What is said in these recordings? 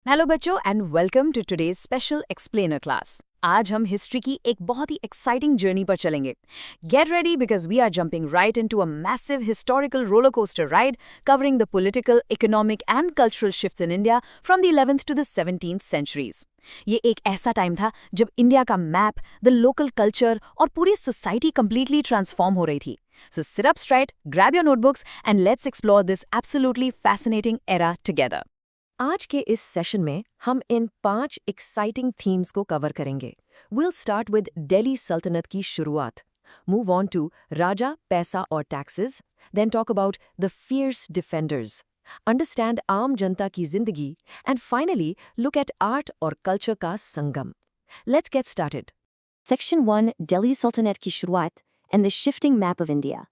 Hello बच्चों and welcome to today's special explainer class. आज हम हिस्ट्री की एक बहुत ही एक्साइटिंग जर्नी पर चलेंगे। Get ready because we are jumping right into a massive historical roller coaster ride covering the political, economic and cultural shifts in India from the 11th to the 17th centuries. ये एक ऐसा time था जब India का map, the local culture और पूरी society completely transform हो रही थी। So sit up straight, grab your notebooks and let's explore this absolutely fascinating era together. आज के इस सेशन में हम इन 5 एक्साइटिंग थीम्स को कवर करेंगे। We'll start with दिल्ली सल्तनत की शुरुआत, move on to राजा, पैसा और taxes, then talk about the fierce defenders, understand आम जनता की जिंदगी, and finally look at art और कल्चर का संगम। Let's get started. Section 1 Delhi Sultanate की शुरुआत and the shifting map of India.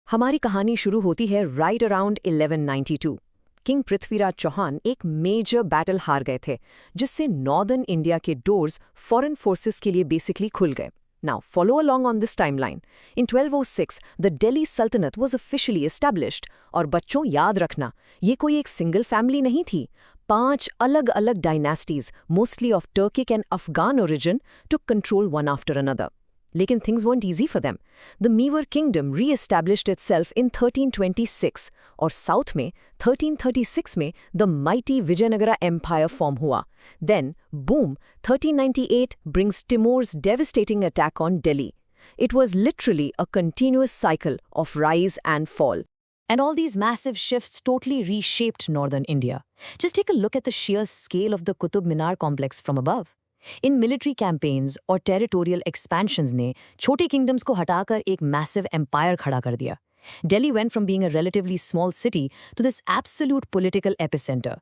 हमारी कहानी शुरू होती है right around 1192। King Prithviraj Chauhan एक मेजर बैटल हार गए थे, जिससे नॉर्दर्न इंडिया के डोर्स फॉरेन फोर्सेस के लिए बेसिकली खुल गए। Now follow along on this timeline. In 1206 the Delhi सल्तनत वाज ऑफिशियली एस्टैब्लिश्ड। और बच्चों याद रखना, ये कोई एक सिंगल फैमिली नहीं थी। 5 अलग अलग dynasties, mostly of Turkic and Afghan origin, took control one after another. लेकिन things weren't easy for them. The Mewar kingdom re-established itself in 1326 और साउथ में 1336 में the mighty Vijayanagara Empire form हुआ. Then, boom, 1398 brings Timur's devastating attack on Delhi. It was literally a continuous cycle of rise and fall. And all these massive shifts totally reshaped northern India. Just take a look at the sheer scale of the Qutub Minar complex from above. In military campaigns और territorial expansions ने छोटे kingdoms को हटाकर एक massive empire खड़ा कर दिया। Delhi went from being a relatively small city to this absolute political epicenter.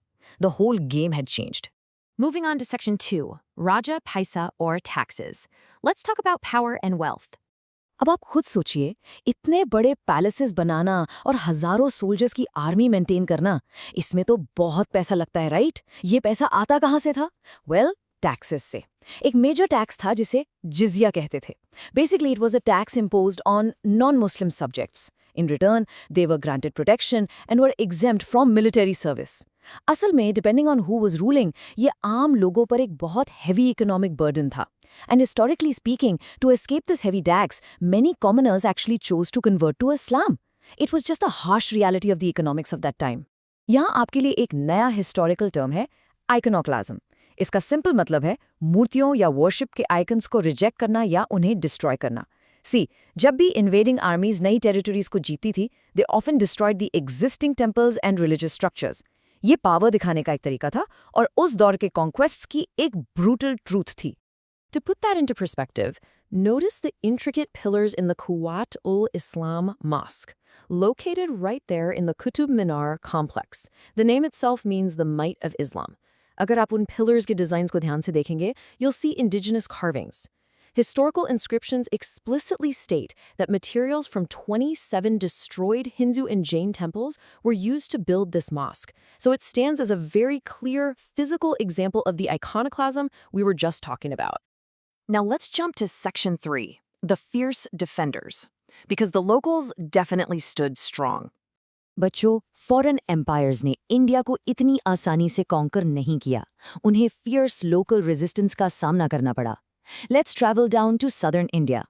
The whole game had changed. Moving on to Section 2 Raja, Paisa or taxes. Let's talk about power and wealth. अब आप खुद सोचिए, इतने बड़े palaces बनाना और हजारों soldiers की army maintain करना, इसमें तो बहुत पैसा लगता है, राइट? ये पैसा आता कहाँ से था? वेल, टैक्सेस से। एक मेजर टैक्स था जिसे जिजिया कहते थे। Basically it was a tax imposed on non Muslim subjects. In return they were granted protection and were exempt from military service. असल में depending on who was ruling, ये आम लोगों पर एक बहुत हैवी इकोनॉमिक बर्डन था। And historically speaking, to escape this heavy tax, many commoners actually chose to convert to Islam. It was just the harsh reality of the economics of that time. यहाँ आपके लिए एक नया historical term है, आइकोनोक्लाज्म। इसका simple मतलब है मूर्तियों या वर्शिप के आइकन्स को रिजेक्ट करना या उन्हें डिस्ट्रॉय करना। जब भी इन्वेडिंग आर्मीज नई टेरिटरीज को जीती थी, they often destroyed the existing temples and religious structures. ये पावर दिखाने का एक तरीका था और उस दौर के कॉन्क्वेस्ट्स की एक ब्रूटल ट्रूथ थी। To put that into perspective, notice the intricate pillars in the Quwwat-ul-Islam Mosque, located right there in the Qutub Minar complex. The name itself means the might of Islam. अगर आप उन pillars के designs को ध्यान से देखेंगे, you'll see indigenous carvings. Historical inscriptions explicitly state that materials from 27 destroyed Hindu and Jain temples were used to build this mosque. So it stands as a very clear physical example of the iconoclasm we were just talking about. Now let's jump to Section 3, the fierce defenders, because the locals definitely stood strong. बच्चों, foreign empires ने India को इतनी आसानी से conquer नहीं किया। उन्हें fears local resistance का सामना करना पड़ा। Let's travel down to southern India.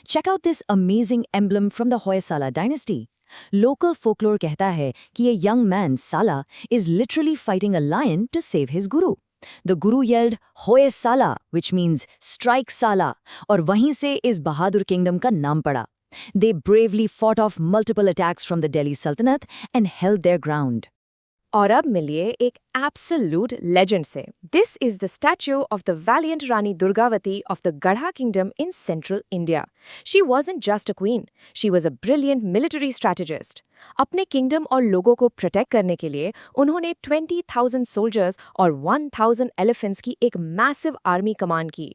Check out this amazing emblem from the Hoysala dynasty. Local folklore कहता है कि ये young man Sala is literally fighting a lion to save his guru. The guru yelled Hoysala, which means strike Sala, और वहीं से इस बहादुर kingdom का नाम पड़ा। They bravely fought off multiple attacks from the Delhi Sultanate and held their ground. और अब मिलिए एक absolute legend से। This is the statue of the valiant Rani Durgavati of the Gadha kingdom in central India. She wasn't just a queen, she was a brilliant military strategist. अपने kingdom और लोगों को protect करने के लिए उन्होंने 20,000 soldiers और 1,000 elephants की एक massive army command की।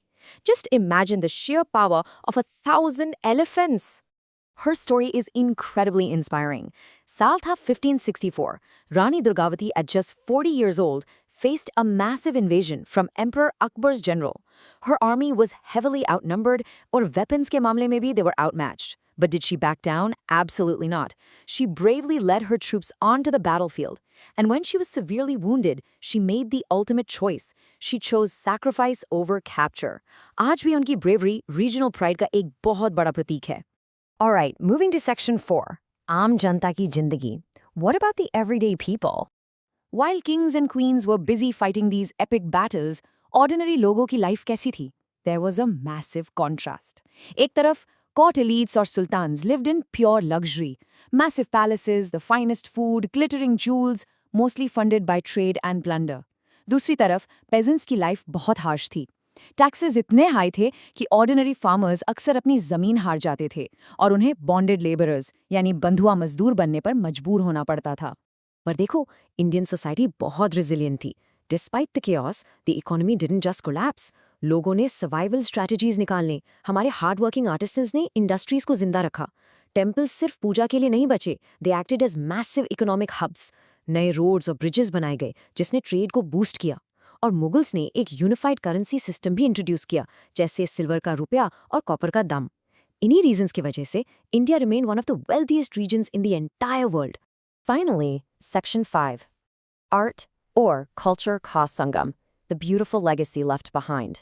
Just imagine the sheer power of 1,000 elephants. Her story is incredibly inspiring. Saal tha 1564. Rani Durgavati, at just 40 years old, faced a massive invasion from Emperor Akbar's general. Her army was heavily outnumbered, और weapons के मामले में भी they were outmatched. But did she back down? Absolutely not. She bravely led her troops onto the battlefield. And when she was severely wounded, she made the ultimate choice. She chose sacrifice over capture. आज भी उनकी bravery regional pride का एक बहुत बड़ा प्रतीक है. All right, moving to section 4. आम जनता की जिंदगी. What about the everyday people? While kings and queens were busy fighting these epic battles, ordinary लोगों की life कैसी थी? There was a massive contrast. एक तरफ court elites or sultans lived in pure luxury. Massive palaces, the finest food, glittering jewels, mostly funded by trade and plunder. दूसरी तरफ peasants की life बहुत harsh थी. Taxes इतने high थे कि ordinary farmers अक्सर अपनी ज़मीन हार जाते थे और उन्हें bonded laborers यानी बंधुआ मजदूर बनने पर मजबूर होना पड़ता था. पर देखो, इंडियन सोसाइटी बहुत resilient थी. Despite the chaos, the economy didn't just collapse. लोगों ने सर्वाइवल स्ट्रैटेजीज निकालने, हमारे हार्ड वर्किंग आर्टिसंस ने इंडस्ट्रीज को जिंदा रखा. टेम्पल्स सिर्फ पूजा के लिए नहीं बचे, they acted as massive economic hubs. नए रोड्स और ब्रिजेस बनाए गए जिसने ट्रेड को बूस्ट किया. और मुगल्स ने एक यूनिफाइड करेंसी सिस्टम भी इंट्रोड्यूस किया, जैसे सिल्वर का रुपया और कॉपर का दाम. इन्हीं रीजंस की वजह से India remain one of the wealthiest regions in the entire world. Finally, section 5. Art or culture ka sangam, the beautiful legacy left behind.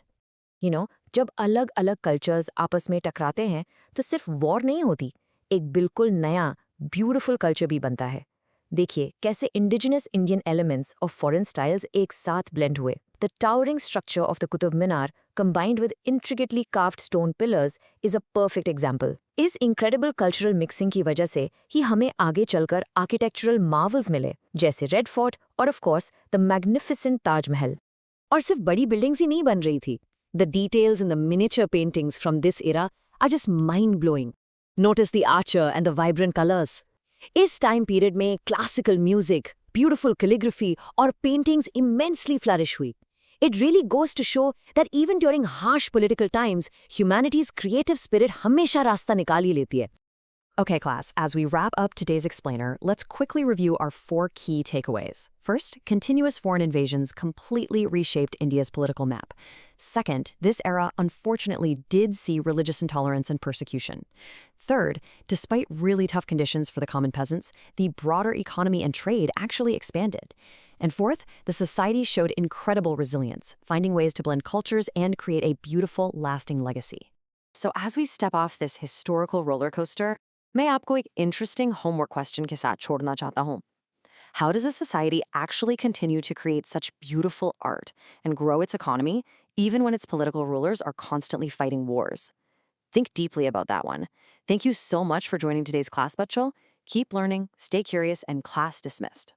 जब अलग अलग कल्चर्स आपस में टकराते हैं तो सिर्फ वॉर नहीं होती, एक बिल्कुल नया ब्यूटीफुल कल्चर भी बनता है. देखिए कैसे इंडिजिनस इंडियन एलिमेंट्स और फॉरेन स्टाइल्स एक साथ ब्लेंड हुए. The towering structure of the Qutub Minar combined with intricately carved stone pillars is a perfect example. इस incredible cultural mixing की वजह से ही हमें आगे चलकर architectural marvels मिले, जैसे रेड फोर्ट और of course the magnificent Taj Mahal. और सिर्फ बड़ी बिल्डिंग्स ही नहीं बन रही थी. The details in the miniature paintings from this era are just mind-blowing. Notice the archer and the vibrant colors. इस टाइम पीरियड में क्लासिकल म्यूजिक, ब्यूटीफुल कैलीग्राफी और पेंटिंग्स immensely flourish हुई. It really goes to show that even during harsh political times, humanity's creative spirit हमेशा रास्ता निकाल ही लेती है. Okay, class, as we wrap up today's explainer, let's quickly review our 4 key takeaways. First, continuous foreign invasions completely reshaped India's political map. Second, this era unfortunately did see religious intolerance and persecution. Third, despite really tough conditions for the common peasants, the broader economy and trade actually expanded. And fourth, the society showed incredible resilience, finding ways to blend cultures and create a beautiful, lasting legacy. So as we step off this historical roller coaster, मैं आपको एक interesting homework question के साथ छोड़ना चाहता हूँ. How does a society actually continue to create such beautiful art and grow its economy even when its political rulers are constantly fighting wars? Think deeply about that one. Thank you so much for joining today's class, बच्चों. Keep learning, stay curious, and class dismissed.